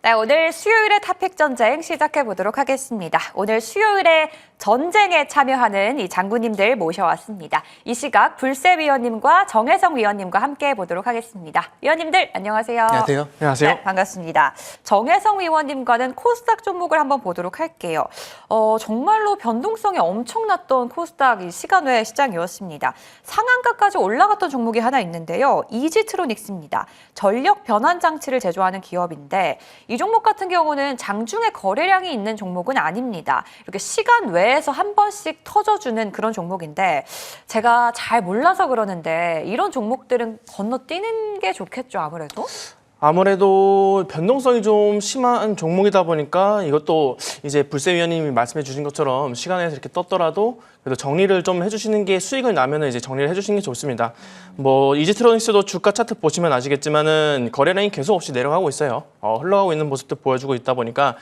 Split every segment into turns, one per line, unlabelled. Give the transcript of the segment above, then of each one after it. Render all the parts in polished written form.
네, 오늘 수요일의 탑픽 전쟁 시작해 보도록 하겠습니다. 오늘 수요일에 전쟁에 참여하는 이 장군님들 모셔왔습니다. 이 시각 불세 위원님과 정혜성 위원님과 함께 해보도록 하겠습니다. 위원님들 안녕하세요.
안녕하세요. 안녕하세요.
네, 반갑습니다. 정혜성 위원님과는 코스닥 종목을 한번 보도록 할게요. 정말로 변동성이 엄청났던 코스닥 이 시간 외 시장이었습니다. 상한가까지 올라갔던 종목이 하나 있는데요. 이지트로닉스입니다. 전력 변환 장치를 제조하는 기업인데 이 종목 같은 경우는 장중에 거래량이 있는 종목은 아닙니다. 이렇게 시간 외에서 한 번씩 터져주는 그런 종목인데 제가 잘 몰라서 그러는데 이런 종목들은 건너뛰는 게 좋겠죠, 아무래도?
아무래도 변동성이 좀 심한 종목이다 보니까 이것도 이제 불세 위원님이 말씀해 주신 것처럼 시간에서 이렇게 떴더라도 그래도 정리를 좀 해주시는 게 수익을 나면은 이제 정리를 해주시는 게 좋습니다. 뭐 이지트로닉스도 주가 차트 보시면 아시겠지만은 거래량이 계속 없이 내려가고 있어요. 흘러가고 있는 모습도 보여주고 있다 보니까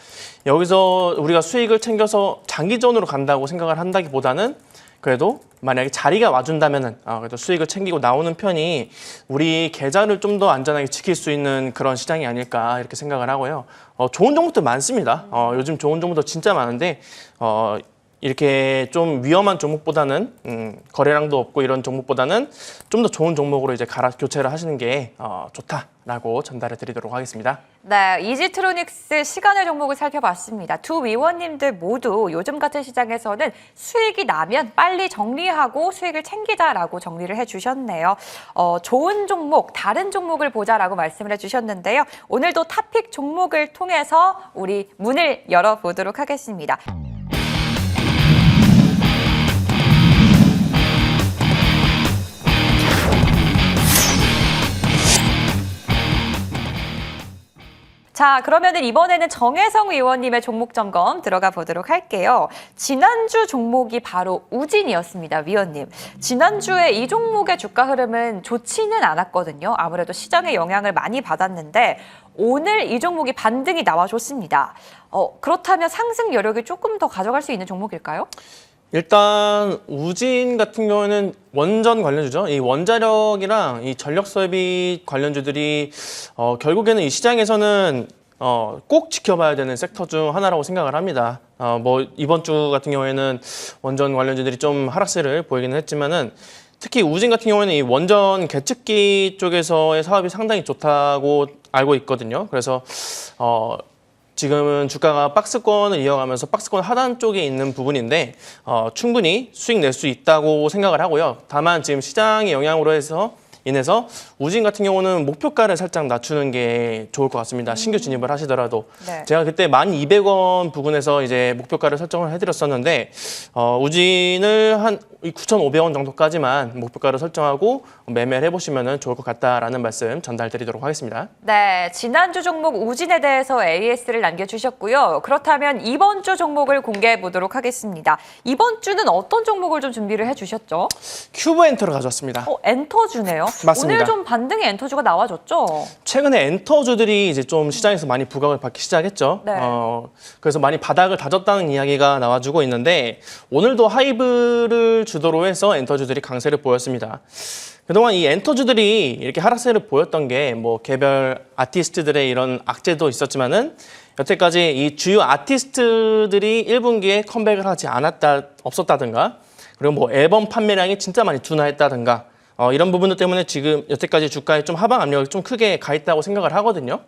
여기서 우리가 수익을 챙겨서 장기전으로 간다고 생각을 한다기보다는 그래도 만약에 자리가 와준다면은 그래도 수익을 챙기고 나오는 편이 우리 계좌를 좀 더 안전하게 지킬 수 있는 그런 시장이 아닐까 이렇게 생각을 하고요. 좋은 종목도 많습니다. 요즘 좋은 종목도 진짜 많은데 이렇게 좀 위험한 종목보다는 거래량도 없고 이런 종목보다는 좀 더 좋은 종목으로 이제 교체를 하시는 게 좋다라고 전달해 드리도록 하겠습니다.
네, 이지트로닉스 시간의 종목을 살펴봤습니다. 두 위원님들 모두 요즘 같은 시장에서는 수익이 나면 빨리 정리하고 수익을 챙기자라고 정리를 해주셨네요. 좋은 종목, 다른 종목을 보자라고 말씀을 해주셨는데요. 오늘도 탑픽 종목을 통해서 우리 문을 열어보도록 하겠습니다. 자, 그러면은 이번에는 정혜성 의원님의 종목 점검 들어가 보도록 할게요. 지난주 종목이 바로 우진이었습니다, 위원님. 지난주에 이 종목의 주가 흐름은 좋지는 않았거든요. 아무래도 시장의 영향을 많이 받았는데 오늘 이 종목이 반등이 나와줬습니다. 그렇다면 상승 여력이 조금 더 가져갈 수 있는 종목일까요?
일단 우진 같은 경우에는 원전 관련주죠. 이 원자력이랑 이 전력 설비 관련주들이 결국에는 이 시장에서는 꼭 지켜봐야 되는 섹터 중 하나라고 생각을 합니다. 뭐 이번 주 같은 경우에는 원전 관련주들이 좀 하락세를 보이기는 했지만은 특히 우진 같은 경우에는 이 원전 계측기 쪽에서의 사업이 상당히 좋다고 알고 있거든요. 그래서 지금은 주가가 박스권을 이어가면서 박스권 하단 쪽에 있는 부분인데 충분히 수익 낼 수 있다고 생각을 하고요. 다만 지금 시장의 영향으로 인해서 우진 같은 경우는 목표가를 살짝 낮추는 게 좋을 것 같습니다. 신규 진입을 하시더라도.
네.
제가 그때 1,200원 부근에서 이제 목표가를 설정을 해드렸었는데 우진을 한 9,500원 정도까지만 목표가를 설정하고 매매를 해보시면 좋을 것 같다라는 말씀 전달드리도록 하겠습니다.
네, 지난주 종목 우진에 대해서 AS를 남겨주셨고요. 그렇다면 이번 주 종목을 공개해 보도록 하겠습니다. 이번 주는 어떤 종목을 좀 준비를 해주셨죠?
큐브 엔터를 가져왔습니다.
엔터주네요.
맞습니다.
오늘 좀 반등의 엔터주가 나와줬죠?
최근에 엔터주들이 이제 좀 시장에서 많이 부각을 받기 시작했죠.
네.
그래서 많이 바닥을 다졌다는 이야기가 나와주고 있는데 오늘도 하이브를 주도로 해서 엔터주들이 강세를 보였습니다. 그동안 이 엔터주들이 이렇게 하락세를 보였던 게 뭐 개별 아티스트들의 이런 악재도 있었지만은 여태까지 이 주요 아티스트들이 1분기에 컴백을 하지 없었다든가 그리고 뭐 앨범 판매량이 진짜 많이 둔화했다든가 이런 부분들 때문에 지금 여태까지 주가에 좀 하방 압력이 좀 크게 가 있다고 생각을 하거든요.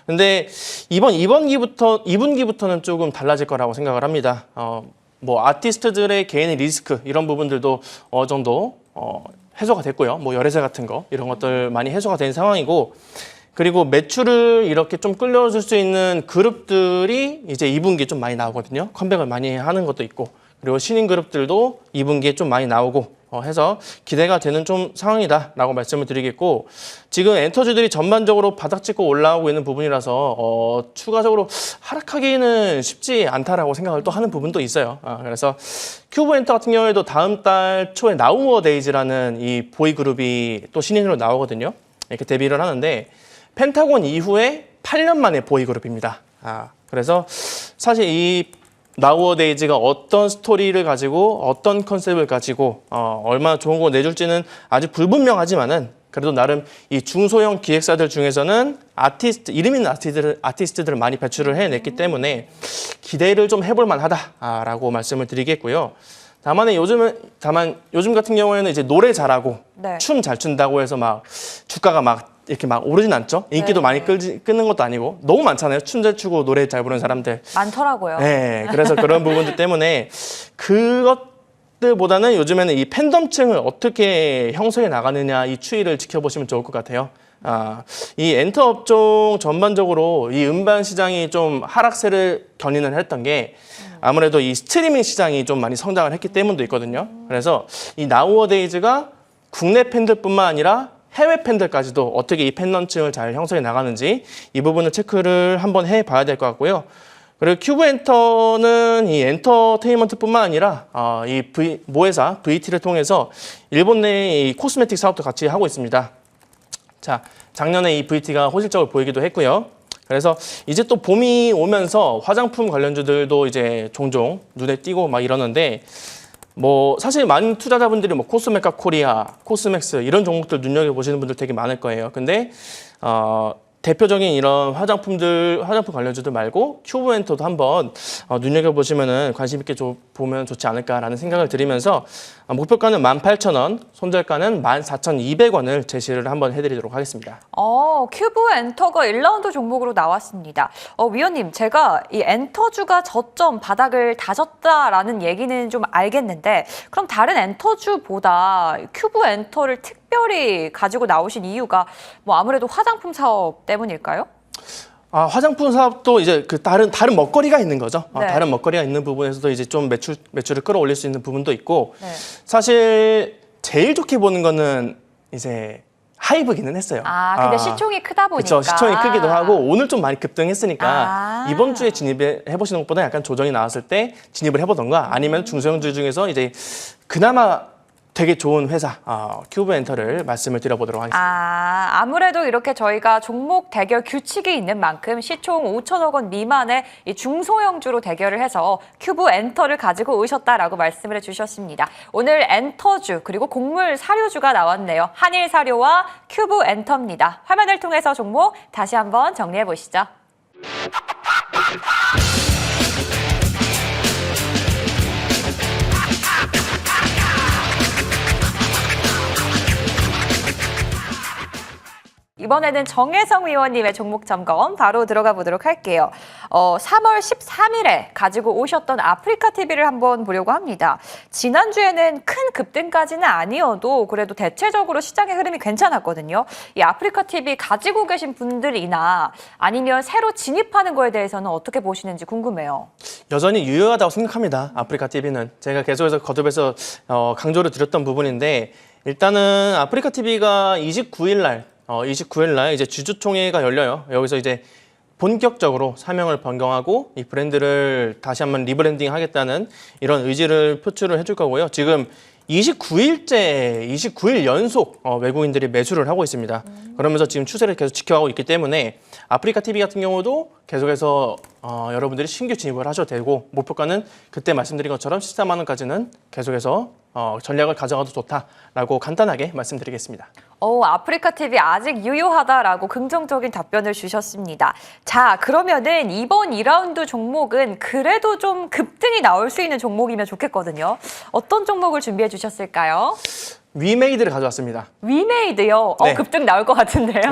근데 이번 2분기부터는 조금 달라질 거라고 생각을 합니다. 뭐 아티스트들의 개인의 리스크 이런 부분들도 어느 정도 해소가 됐고요. 뭐 열애세 같은 거 이런 것들 많이 해소가 된 상황이고 그리고 매출을 이렇게 좀 끌려줄 수 있는 그룹들이 이제 2분기에 좀 많이 나오거든요. 컴백을 많이 하는 것도 있고 그리고 신인 그룹들도 2분기에 좀 많이 나오고 해서 기대가 되는 좀 상황이다라고 말씀을 드리겠고 지금 엔터주들이 전반적으로 바닥 찍고 올라오고 있는 부분이라서 추가적으로 하락하기는 쉽지 않다라고 생각을 또 하는 부분도 있어요. 그래서 큐브 엔터 같은 경우에도 다음 달 초에 나우어데이즈라는 이 보이그룹이 또 신인으로 나오거든요. 이렇게 데뷔를 하는데 펜타곤 이후에 8년 만에 보이그룹입니다. 그래서 사실 이 나우어데이즈가 어떤 스토리를 가지고 어떤 컨셉을 가지고 얼마나 좋은 거 내줄지는 아직 불분명하지만은 그래도 나름 이 중소형 기획사들 중에서는 이름 있는 아티스트들을 많이 배출을 해냈기 때문에 기대를 좀 해볼 만하다라고 말씀을 드리겠고요. 다만 요즘 같은 경우에는 이제 노래 잘하고
네.
춤 잘 춘다고 해서 막 주가가 막 이렇게 막 오르진 않죠. 인기도
네.
많이 끄는 것도 아니고 너무 많잖아요. 춤 잘 추고 노래 잘 부르는 사람들.
많더라고요.
네, 그래서 그런 부분들 때문에 그것들보다는 요즘에는 이 팬덤층을 어떻게 형성해 나가느냐 이 추이를 지켜보시면 좋을 것 같아요. 이 엔터 업종 전반적으로 이 음반 시장이 좀 하락세를 견인을 했던 게 아무래도 이 스트리밍 시장이 좀 많이 성장을 했기 때문도 있거든요. 그래서 이 나우어데이즈가 국내 팬들뿐만 아니라 해외 팬들까지도 어떻게 이 팬덤층을 잘 형성해 나가는지 이 부분을 체크를 한번 해봐야 될 것 같고요. 그리고 큐브 엔터는 이 엔터테인먼트뿐만 아니라 이 모회사 VT를 통해서 일본 내 이 코스메틱 사업도 같이 하고 있습니다. 자, 작년에 이 VT가 호실적을 보이기도 했고요. 그래서 이제 또 봄이 오면서 화장품 관련주들도 이제 종종 눈에 띄고 막 이러는데 뭐 사실 많은 투자자분들이 뭐 코스메카 코리아, 코스맥스 이런 종목들 눈여겨보시는 분들 되게 많을 거예요. 근데 대표적인 이런 화장품 관련주들 말고 큐브엔터도 한번 눈여겨보시면은 관심 있게 보면 좋지 않을까라는 생각을 드리면서 목표가는 18,000원, 손절가는 14,200원을 제시를 한번 해드리도록 하겠습니다.
큐브 엔터가 1라운드 종목으로 나왔습니다. 위원님, 제가 이 엔터주가 저점 바닥을 다졌다라는 얘기는 좀 알겠는데 그럼 다른 엔터주보다 큐브 엔터를 특별히 가지고 나오신 이유가 뭐 아무래도 화장품 사업 때문일까요?
화장품 사업도 이제 그 다른 먹거리가 있는 거죠.
네.
다른 먹거리가 있는 부분에서도 이제 좀 매출을 끌어올릴 수 있는 부분도 있고
네.
사실 제일 좋게 보는 거는 이제 하이브기는 했어요.
근데 시총이 크다 보니까.
그렇죠. 시총이 크기도 하고 오늘 좀 많이 급등했으니까 이번 주에 진입해 보시는 것보다 약간 조정이 나왔을 때 진입을 해보던가 아니면 중소형주 중에서 이제 그나마 되게 좋은 회사 큐브 엔터를 말씀을 드려보도록 하겠습니다.
아무래도 이렇게 저희가 종목 대결 규칙이 있는 만큼 시총 5천억 원 미만의 이 중소형주로 대결을 해서 큐브 엔터를 가지고 오셨다라고 말씀을 해주셨습니다. 오늘 엔터주 그리고 곡물 사료주가 나왔네요. 한일사료와 큐브 엔터입니다. 화면을 통해서 종목 다시 한번 정리해 보시죠. 이번에는 정혜성 위원님의 종목 점검 바로 들어가 보도록 할게요. 3월 13일에 가지고 오셨던 아프리카 TV를 한번 보려고 합니다. 지난주에는 큰 급등까지는 아니어도 그래도 대체적으로 시장의 흐름이 괜찮았거든요. 이 아프리카 TV 가지고 계신 분들이나 아니면 새로 진입하는 거에 대해서는 어떻게 보시는지 궁금해요.
여전히 유효하다고 생각합니다. 아프리카 TV는 제가 계속해서 거듭해서 강조를 드렸던 부분인데 일단은 아프리카 TV가 29일 날 이제 주주총회가 열려요. 여기서 이제 본격적으로 사명을 변경하고 이 브랜드를 다시 한번 리브랜딩 하겠다는 이런 의지를 표출을 해줄 거고요. 지금 29일 연속 외국인들이 매수를 하고 있습니다. 그러면서 지금 추세를 계속 지켜가고 있기 때문에 아프리카 TV 같은 경우도 계속해서 여러분들이 신규 진입을 하셔도 되고 목표가는 그때 말씀드린 것처럼 14만 원까지는 계속해서 전략을 가져가도 좋다라고 간단하게 말씀드리겠습니다.
아프리카 TV 아직 유효하다라고 긍정적인 답변을 주셨습니다. 자, 그러면은 이번 2라운드 종목은 그래도 좀 급등이 나올 수 있는 종목이면 좋겠거든요. 어떤 종목을 준비해 주셨을까요?
위메이드를 가져왔습니다.
위메이드요?
네.
급등 나올 것 같은데요?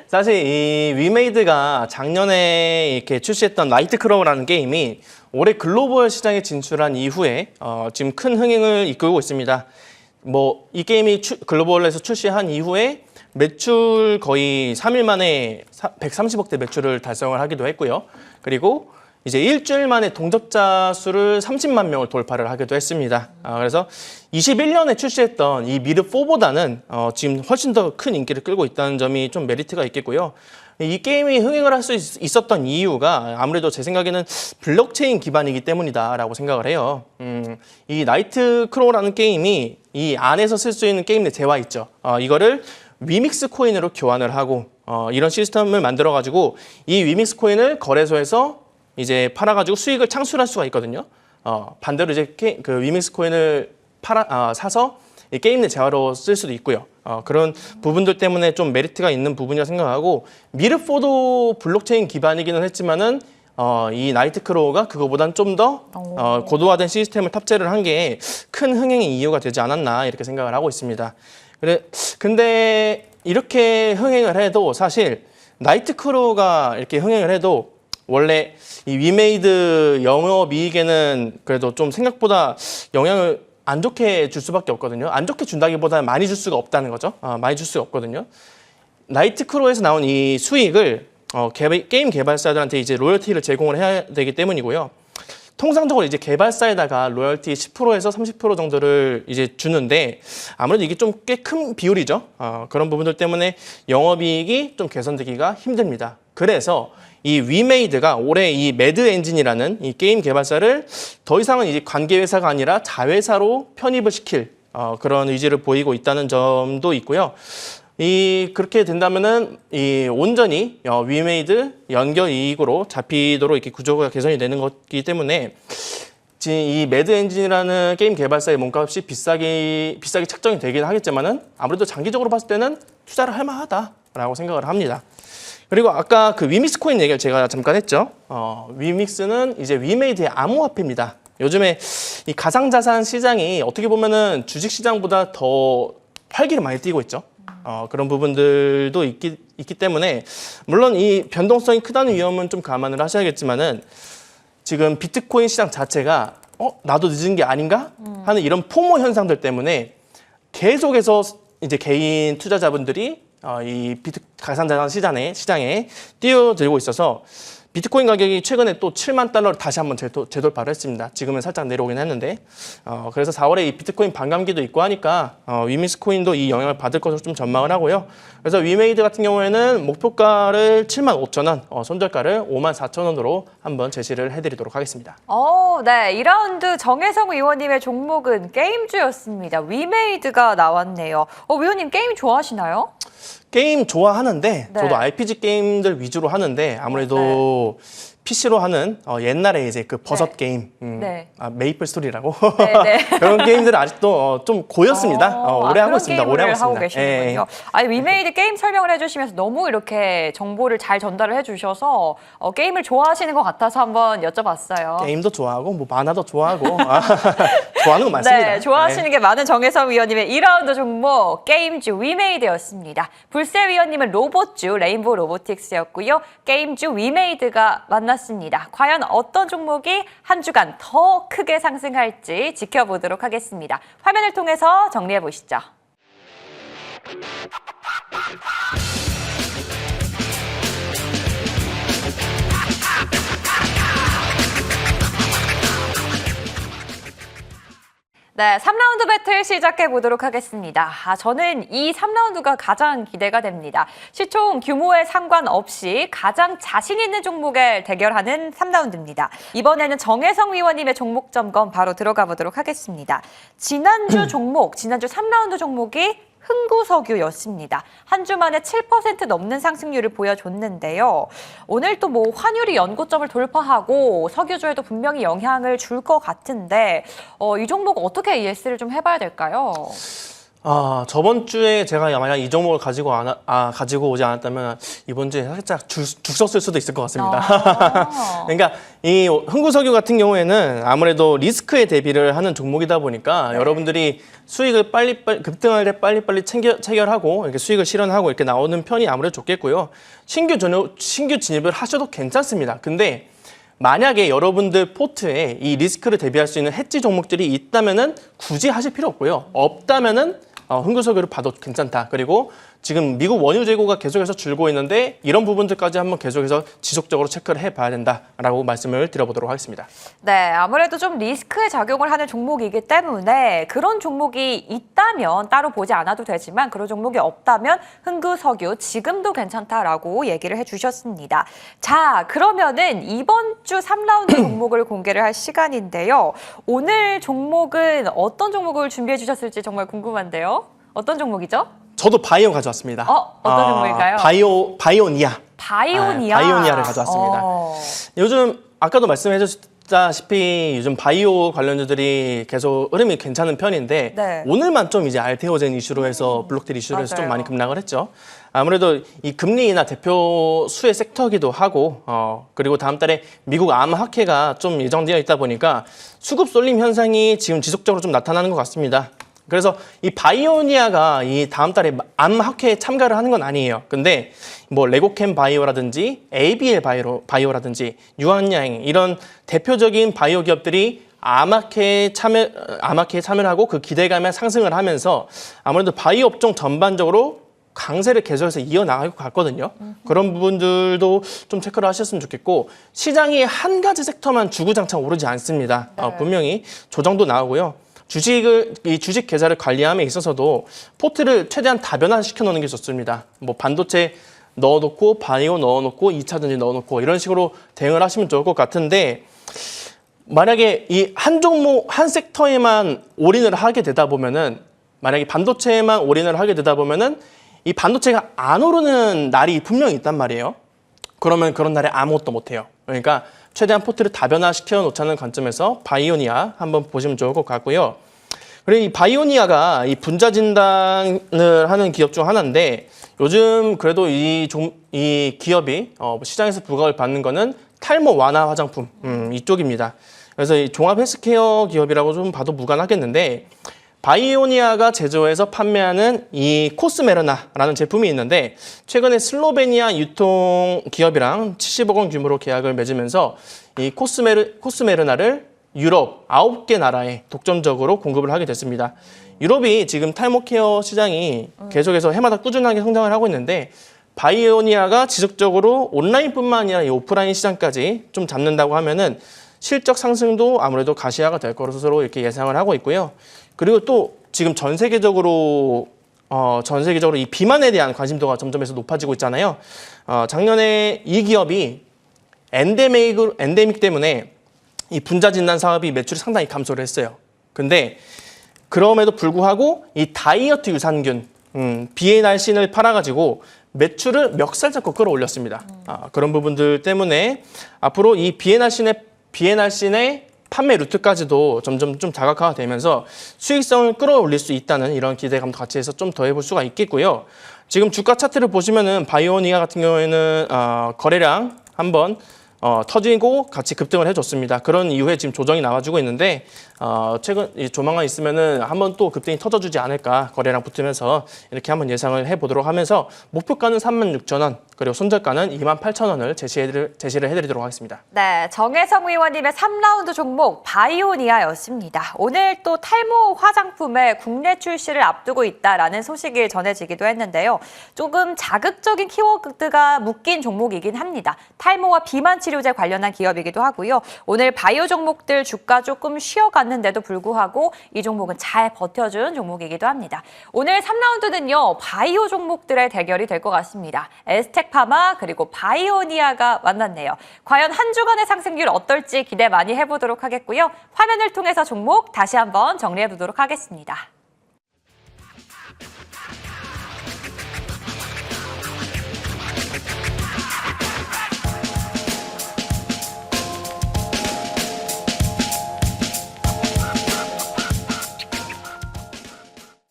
사실 이 위메이드가 작년에 이렇게 출시했던 나이트크로우라는 게임이 올해 글로벌 시장에 진출한 이후에 지금 큰 흥행을 이끌고 있습니다. 뭐 이 게임이 글로벌에서 출시한 이후에 매출 거의 3일 만에 130억대 매출을 달성을 하기도 했고요. 그리고 이제 일주일 만에 동접자 수를 30만 명을 돌파를 하기도 했습니다. 그래서 21년에 출시했던 이 미르4보다는 지금 훨씬 더 큰 인기를 끌고 있다는 점이 좀 메리트가 있겠고요. 이 게임이 흥행을 할 수 있었던 이유가 아무래도 제 생각에는 블록체인 기반이기 때문이다라고 생각을 해요. 이 나이트크로우라는 게임이 이 안에서 쓸 수 있는 게임 내 재화 있죠. 이거를 위믹스 코인으로 교환을 하고 이런 시스템을 만들어가지고 이 위믹스 코인을 거래소에서 이제 팔아가지고 수익을 창출할 수가 있거든요. 반대로 이제 그 위믹스 코인을 사서 이 게임 내 재화로 쓸 수도 있고요. 그런 부분들 때문에 좀 메리트가 있는 부분이라 생각하고 미르포도 블록체인 기반이기는 했지만은 이 나이트크로우가 그거보단 좀 더 고도화된 시스템을 탑재를 한 게 큰 흥행의 이유가 되지 않았나 이렇게 생각을 하고 있습니다. 근데 이렇게 흥행을 해도 사실 나이트크로우가 이렇게 흥행을 해도 원래 이 위메이드 영업이익에는 그래도 좀 생각보다 영향을 안 좋게 줄 수밖에 없거든요. 안 좋게 준다기보다는 많이 줄 수가 없다는 거죠. 많이 줄 수가 없거든요. 나이트크로우에서 나온 이 수익을 게임 개발사들한테 이제 로열티를 제공을 해야 되기 때문이고요. 통상적으로 이제 개발사에다가 로열티 10%에서 30% 정도를 이제 주는데 아무래도 이게 좀 꽤 큰 비율이죠. 그런 부분들 때문에 영업이익이 좀 개선되기가 힘듭니다. 그래서 이 위메이드가 올해 이 매드 엔진이라는 이 게임 개발사를 더 이상은 이제 관계 회사가 아니라 자회사로 편입을 시킬 그런 의지를 보이고 있다는 점도 있고요. 그렇게 된다면은 온전히 위메이드 연결 이익으로 잡히도록 이렇게 구조가 개선이 되는 것이기 때문에 이 매드 엔진이라는 게임 개발사의 몸값이 비싸게 책정이 되긴 하겠지만은 아무래도 장기적으로 봤을 때는 투자를 할 만하다라고 생각을 합니다. 그리고 아까 그 위믹스 코인 얘기를 제가 잠깐 했죠. 위믹스는 이제 위메이드의 암호화폐입니다. 요즘에 이 가상자산 시장이 어떻게 보면은 주식 시장보다 더 활기를 많이 띠고 있죠. 그런 부분들도 있기 때문에 물론 이 변동성이 크다는 위험은 좀 감안을 하셔야겠지만은 지금 비트코인 시장 자체가 나도 늦은 게 아닌가 하는 이런 포모 현상들 때문에 계속해서 이제 개인 투자자분들이 이 가상자산 시장에 뛰어들고 있어서 비트코인 가격이 최근에 또 7만 달러를 다시 한번 재돌파를 했습니다. 지금은 살짝 내려오긴 했는데 그래서 4월에 이 비트코인 반감기도 있고 하니까 위믹스 코인도 이 영향을 받을 것으로 좀 전망을 하고요. 그래서 위메이드 같은 경우에는 목표가를 7만 5천 원, 손절가를 5만 4천 원으로 한번 제시를 해드리도록 하겠습니다.
네. 2라운드 정혜성 의원님의 종목은 게임주였습니다. 위메이드가 나왔네요. 위원님 게임 좋아하시나요?
게임 좋아하는데
네.
저도 RPG 게임들 위주로 하는데 아무래도 PC로 하는 옛날에 이제 그 버섯 게임, 메이플 스토리라고 그런 게임들은 아직도 좀 고였습니다. 오래 하고 있습니다. 오래 하고 있습니다.
계시는군요. 아니 위메이드 게임 설명을 해주시면서 너무 이렇게 정보를 잘 전달을 해주셔서 게임을 좋아하시는 것 같아서 한번 여쭤봤어요.
게임도 좋아하고 뭐 만화도 좋아하고 좋아하는 거 많습니다.
네, 좋아하시는 게 많은 정혜성 위원님의 2라운드 종목 게임주 위메이드였습니다. 불세 위원님은 로봇주 레인보우 로보틱스였고요. 게임주 위메이드가 만났습니다. 과연 어떤 종목이 한 주간 더 크게 상승할지 지켜보도록 하겠습니다. 화면을 통해서 정리해 보시죠. 네, 3라운드 배틀 시작해 보도록 하겠습니다. 저는 이 3라운드가 가장 기대가 됩니다. 시총 규모에 상관없이 가장 자신 있는 종목을 대결하는 3라운드입니다. 이번에는 정혜성 위원님의 종목 점검 바로 들어가 보도록 하겠습니다. 지난주 3라운드 종목이 흥구석유였습니다. 한 주 만에 7% 넘는 상승률을 보여줬는데요. 오늘 또 뭐 환율이 연고점을 돌파하고 석유주에도 분명히 영향을 줄 것 같은데 이 종목 어떻게 ES를 좀 해봐야 될까요?
저번 주에 제가 만약 이 종목을 가지고 오지 않았다면 이번 주에 살짝 죽 썼을 수도 있을 것 같습니다. 그러니까 이 흥구석유 같은 경우에는 아무래도 리스크에 대비를 하는 종목이다 보니까 여러분들이 수익을 급등할 때 빨리빨리 체결하고 이렇게 수익을 실현하고 이렇게 나오는 편이 아무래도 좋겠고요. 신규 진입을 하셔도 괜찮습니다. 근데 만약에 여러분들 포트에 이 리스크를 대비할 수 있는 해지 종목들이 있다면은 굳이 하실 필요 없고요. 없다면은 흥구석유를 봐도 괜찮다. 그리고 지금 미국 원유 재고가 계속해서 줄고 있는데 이런 부분들까지 한번 계속해서 지속적으로 체크를 해봐야 된다라고 말씀을 드려보도록 하겠습니다.
네, 아무래도 좀 리스크에 작용을 하는 종목이기 때문에 그런 종목이 있다면 따로 보지 않아도 되지만 그런 종목이 없다면 흥구석유 지금도 괜찮다라고 얘기를 해주셨습니다. 자, 그러면은 이번 주 3라운드 종목을 공개를 할 시간인데요. 오늘 종목은 어떤 종목을 준비해 주셨을지 정말 궁금한데요. 어떤 종목이죠?
저도 바이오 가져왔습니다.
어떤 종목일까요?
바이오니아.
바이오니아.
바이오니아를 가져왔습니다. 요즘 아까도 아시다시피 요즘 바이오 관련주들이 계속 흐름이 괜찮은 편인데
네.
오늘만 좀 이제 알테오젠 이슈로 해서 블록딜 이슈로 해서 좀
맞아요.
많이 급락을 했죠. 아무래도 이 금리 인하 대표 수혜 섹터기도 하고 그리고 다음 달에 미국 암 학회가 좀 예정되어 있다 보니까 수급 쏠림 현상이 지금 지속적으로 좀 나타나는 것 같습니다. 그래서 이 바이오니아가 이 다음 달에 암 학회에 참가를 하는 건 아니에요. 근데 뭐 레고캠 바이오라든지 ABL 바이오라든지 유한양 이런 대표적인 바이오 기업들이 암학회에 참여를 하고 그 기대감에 상승을 하면서 아무래도 바이오 업종 전반적으로 강세를 계속해서 이어나갈 것 같거든요. 그런 부분들도 좀 체크를 하셨으면 좋겠고 시장이 한 가지 섹터만 주구장창 오르지 않습니다.
네.
분명히 조정도 나오고요. 주식 계좌를 관리함에 있어서도 포트를 최대한 다변화시켜 놓는 게 좋습니다. 뭐 반도체 넣어놓고 바이오 넣어놓고 2차 전지 넣어놓고 이런 식으로 대응을 하시면 좋을 것 같은데 만약에 이 한 종목 한 섹터에만 올인을 하게 되다 보면은 만약에 반도체에만 올인을 하게 되다 보면은 이 반도체가 안 오르는 날이 분명히 있단 말이에요. 그러면 그런 날에 아무것도 못 해요. 그러니까 최대한 포트를 다변화시켜 놓자는 관점에서 바이오니아 한번 보시면 좋을 것 같고요. 그리고 이 바이오니아가 이 분자 진단을 하는 기업 중 하나인데 요즘 그래도 이 기업이 시장에서 부각을 받는 거는 탈모 완화 화장품 이쪽입니다. 그래서 이 종합 헬스케어 기업이라고 좀 봐도 무관하겠는데 바이오니아가 제조해서 판매하는 이 코스메르나라는 제품이 있는데 최근에 슬로베니아 유통 기업이랑 70억 원 규모로 계약을 맺으면서 이 코스메르나를 유럽 9개 나라에 독점적으로 공급을 하게 됐습니다. 유럽이 지금 탈모 케어 시장이 계속해서 해마다 꾸준하게 성장을 하고 있는데 바이오니아가 지속적으로 온라인뿐만 아니라 이 오프라인 시장까지 좀 잡는다고 하면은 실적 상승도 아무래도 가시화가 될 것으로 이렇게 예상을 하고 있고요. 그리고 또 지금 전 세계적으로 이 비만에 대한 관심도가 점점해서 높아지고 있잖아요. 작년에 이 기업이 엔데믹 때문에 이 분자 진단 사업이 매출이 상당히 감소를 했어요. 근데 그럼에도 불구하고 이 다이어트 유산균 비엔알신을 팔아가지고 매출을 멱살 잡고 끌어올렸습니다. 그런 부분들 때문에 앞으로 이 비엔알신의 판매 루트까지도 점점 좀 다각화가 되면서 수익성을 끌어올릴 수 있다는 이런 기대감도 같이 해서 좀 더해볼 수가 있겠고요. 지금 주가 차트를 보시면은 바이오니아 같은 경우에는 거래량 한번 터지고 같이 급등을 해줬습니다. 그런 이후에 지금 조정이 나와주고 있는데 최근 조만간 있으면은 한번 또 급등이 터져주지 않을까 거래량 붙으면서 이렇게 한번 예상을 해보도록 하면서 목표가는 36,000원 그리고 손절가는 28,000원을 제시를 해드리도록 하겠습니다.
네, 정혜성 의원님의 3라운드 종목 바이오니아였습니다. 오늘 또 탈모 화장품의 국내 출시를 앞두고 있다라는 소식이 전해지기도 했는데요. 조금 자극적인 키워드가 묶인 종목이긴 합니다. 탈모와 비만 치료제 관련한 기업이기도 하고요. 오늘 바이오 종목들 주가 조금 쉬어갔는데도 불구하고 이 종목은 잘 버텨준 종목이기도 합니다. 오늘 3라운드는요. 바이오 종목들의 대결이 될 것 같습니다. 에스텍파마 그리고 바이오니아가 만났네요. 과연 한 주간의 상승률 어떨지 기대 많이 해보도록 하겠고요. 화면을 통해서 종목 다시 한번 정리해보도록 하겠습니다.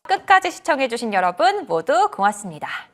끝까지 시청해주신 여러분 모두 고맙습니다.